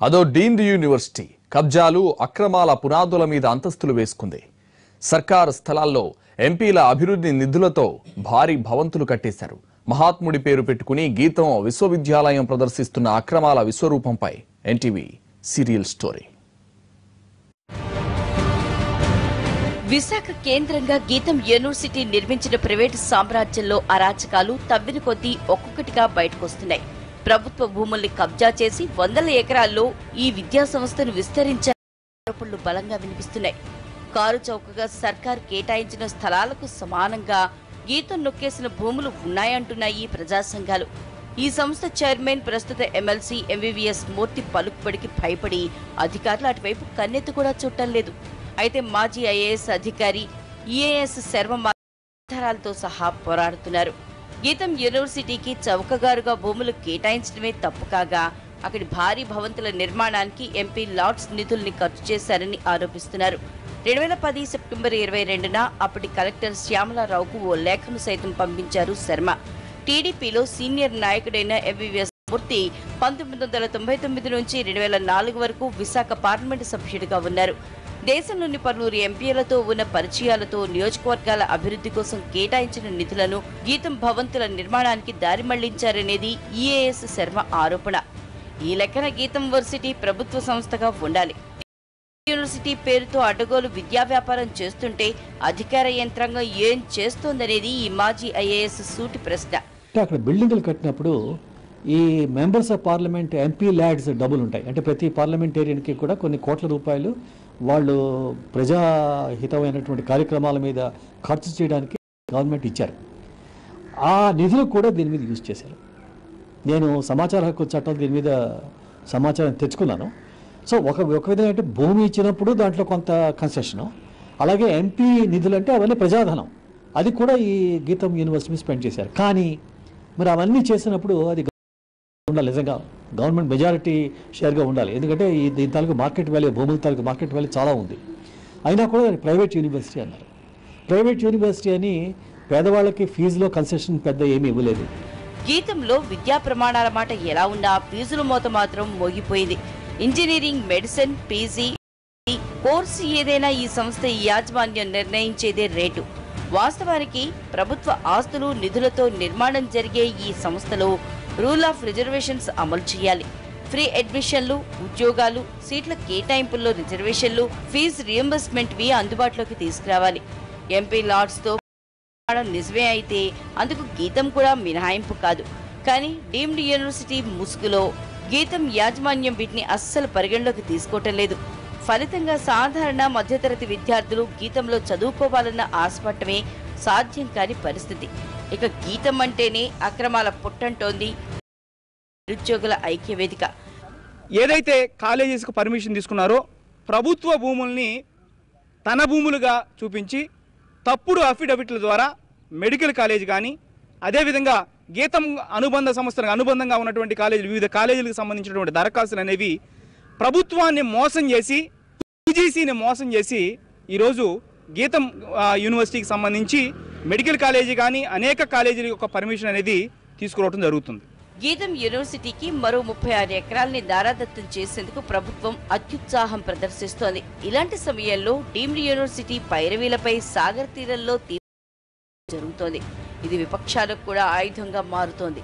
అదో deemed university కబ్జాలు అక్రమాల పునాదుల మీద అంతస్తులు వేసుకుంది. సర్కారు స్థలాల్లో ఎంపీల అభివృద్ధి నిధులతో భారీ భవంతులు కట్టేశారు. మహాత్ముడి పేరు పెట్టుకుని గీతం విశ్వవిద్యాలయం ప్రదర్శిస్తున్న అక్రమాల విశ్వరూపంపై ఎన్టీవీ సీరియల్ స్టోరీ. విశాఖ కేంద్రంగా గీతం యూనివర్సిటీ నిర్మించిన ప్రైవేటు సామ్రాజ్యంలో అరాచకాలు తవ్విన కొద్దీ ఒక్కొక్కటిగా బయటకొస్తున్నాయి. ప్రభుత్వ భూముల్ని కబ్జా చేసి వందల ఎకరాల్లో ఈ విద్యా సంస్థను విస్తరించారు ఆరోపణలు బలంగా వినిపిస్తున్నాయి. కారు చౌకగా సర్కార్ కేటాయించిన స్థలాలకు సమానంగా గీతం నొక్కేసిన భూములు ఉన్నాయంటున్నాయి ప్రజా సంఘాలు. ఈ సంస్థ చైర్మన్ ప్రస్తుత ఎమ్మెల్సీ ఎంవీవీఎస్ మూర్తి పలుకుబడికి భయపడి అధికారులు అటువైపు కన్నెత్తి కూడా చూడటం లేదు. అయితే మాజీ ఐఏఎస్ అధికారి ఈఏఎస్ శర్మ ఆధారాలతో సహా పోరాడుతున్నారు. గీతం యూనివర్సిటీకి చౌకగారుగా భూములు కేటాయించడమే తప్పు కాగా అక్కడి భారీ భవంతుల నిర్మాణానికి ఎంపీ లాట్స్ నిధుల్ని ఖర్చు చేశారని ఆరోపిస్తున్నారు. 2010 సెప్టెంబర్ 22న అప్పటి కలెక్టర్ శ్యామలారావుకు ఓ లేఖను సైతం పంపించారు శర్మ. టీడీపీలో సీనియర్ నాయకుడైన ఎంవీవీఎస్ మూర్తి 1999 నుంచి 2004 వరకు విశాఖ పార్లమెంటు సభ్యుడిగా ఉన్నారు. దేశంలోని పలువురు ఎంపీలతో ఉన్న పరిచయాలతో నియోజకవర్గాల అభివృద్ధి కోసం కేటాయించిన నిధులను గీతం భవంతుల నిర్మాణానికి దారి మళ్లించారనేది ఈఏఎస్ శర్మ ఆరోపణ. ఈ లెక్కన గీతం యూనివర్సిటీ ప్రభుత్వ సంస్థగా ఉండాలి. యూనివర్సిటీ పేరుతో అడ్డగోలు విద్యా వ్యాపారం చేస్తుంటే అధికార యంత్రాంగం ఏం చేస్తోందనేది ఈ మాజీ ఐఏఎస్ సూటి ప్రశ్న. అక్కడ బిల్డింగులు కట్టినప్పుడు ఈ members of parliament MP LADS డబ్బులు ఉంటాయి. అంటే ప్రతి పార్లమెంటేరియన్కి కూడా కొన్ని కోట్ల రూపాయలు వాళ్ళు ప్రజాహితమైనటువంటి కార్యక్రమాల మీద ఖర్చు చేయడానికి గవర్నమెంట్ ఇచ్చారు. ఆ నిధులు కూడా దీని మీద యూజ్ చేశారు. నేను సమాచార హక్కు చట్టం దీని మీద సమాచారం తెచ్చుకున్నాను. సో ఒక విధంగా అంటే భూమి ఇచ్చినప్పుడు దాంట్లో కొంత కన్సెషను, అలాగే ఎంపీ నిధులు అంటే అవన్నీ ప్రజాధనం, అది కూడా ఈ గీతం యూనివర్సిటీ స్పెండ్ చేశారు. కానీ మరి అవన్నీ చేసినప్పుడు అది ఉండాలి, నిజంగా గవర్నమెంట్ మెజారిటీ షేర్గా ఉండాలి. ఎందుకంటే దీని తాలూకు మార్కెట్ వాల్యూ, భూముల తాలూకు మార్కెట్ వాల్యూ చాలా ఉంది. అయినా కూడా ప్రైవేట్ యూనివర్సిటీ అన్నారు. ప్రైవేట్ యూనివర్సిటీ అని పేదవాళ్ళకి ఫీజులో కన్సెషన్ పెద్ద ఏమీ ఇవ్వలేదు. గీతంలో విద్యా ప్రమాణాల మాట ఎలా ఉన్నా ఫీజుల మోత మాత్రం మోగిపోయింది. ఇంజనీరింగ్, మెడిసిన్, పీజీ కోర్సు ఏదైనా ఈ సంస్థ యాజమాన్యం నిర్ణయించేదే రేటు. వాస్తవానికి ప్రభుత్వ ఆస్తులు నిధులతో నిర్మాణం జరిగే ఈ సంస్థలో రూల్ ఆఫ్ రిజర్వేషన్స్ అమలు చేయాలి. ఫ్రీ అడ్మిషన్లు, ఉద్యోగాలు, సీట్ల కేటాయింపుల్లో రిజర్వేషన్లు, ఫీజు రియంబర్స్మెంట్వి అందుబాటులోకి తీసుకురావాలి. ఎంపీ లాట్స్తో నిజమే అయితే అందుకు గీతం కూడా మినహాయింపు కాదు. కానీ డీమ్డ్ యూనివర్సిటీ ముసుగులో గీతం యాజమాన్యం వీటిని అస్సలు పరిగణలోకి తీసుకోవటం లేదు. ఫలితంగా సాధారణ మధ్యతరగతి విద్యార్థులు గీతంలో చదువుకోవాలన్న ఆశపడటమే సాధ్యం కాని పరిస్థితి. ఇక గీతం అంటేనే అక్రమాల పుట్టంటోంది నిరుద్యోగుల ఐక్యవేదిక. ఏదైతే కాలేజెస్కు పర్మిషన్ తీసుకున్నారో ప్రభుత్వ భూముల్ని తన భూములుగా చూపించి తప్పుడు అఫిడవిట్ల ద్వారా మెడికల్ కాలేజ్ కానీ, అదేవిధంగా గీతం అనుబంధ సంస్థలకు అనుబంధంగా ఉన్నటువంటి కాలేజీలు, వివిధ కాలేజీలకు సంబంధించినటువంటి దరఖాస్తులు అనేవి ప్రభుత్వాన్ని మోసం చేసి, యూజీసీని మోసం చేసి ఈరోజు గీతం యూనివర్సిటీకి సంబంధించి మెడికల్ కాలేజీ కానీ అనేక కాలేజీల యొక్క పర్మిషన్ అనేది తీసుకురావడం జరుగుతుంది. గీతం యూనివర్సిటీకి మరో 36 ఎకరాల్ని దారాదత్తం చేసేందుకు ప్రభుత్వం అత్యుత్సాహం ప్రదర్శిస్తోంది. ఇలాంటి సమయంలో డీమ్డ్ యూనివర్సిటీ పైరవీలపై సాగర్ తీరంలో జరుగుతోంది. ఇది విపక్షాలకు కూడా ఆయుధంగా మారుతోంది.